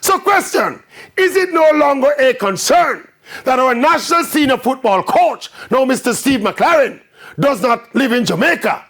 So question, is it no longer a concern that our national senior football coach, now Mr. Steve McLaren, does not live in Jamaica?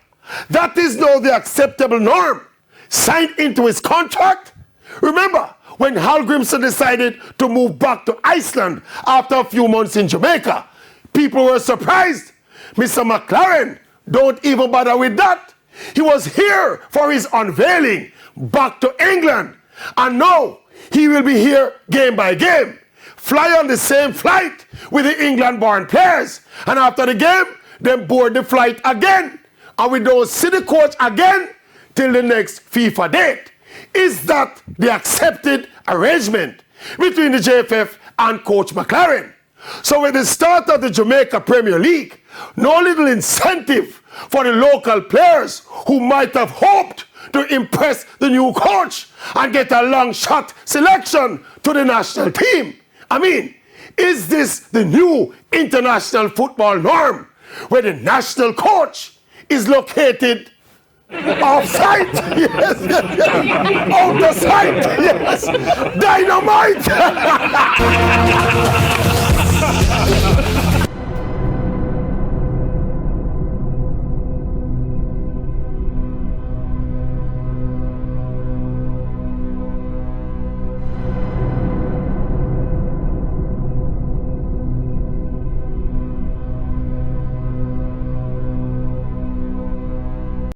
That is now the acceptable norm, signed into his contract. Remember, when Hal Grimson decided to move back to Iceland after a few months in Jamaica, people were surprised. Mr. McLaren, don't even bother with that. He was here for his unveiling back to England. And now he will be here game by game, fly on the same flight with the England-born players. And after the game, then board the flight again. And we don't see the coach again till the next FIFA date. Is that the accepted arrangement between the JFF and Coach McLaren? So with the start of the Jamaica Premier League, no little incentive for the local players who might have hoped to impress the new coach and get a long shot selection to the national team. I mean, is this the new international football norm where the national coach is located off-site? Yes, yes, yes. Out of sight, yes. Dynamite!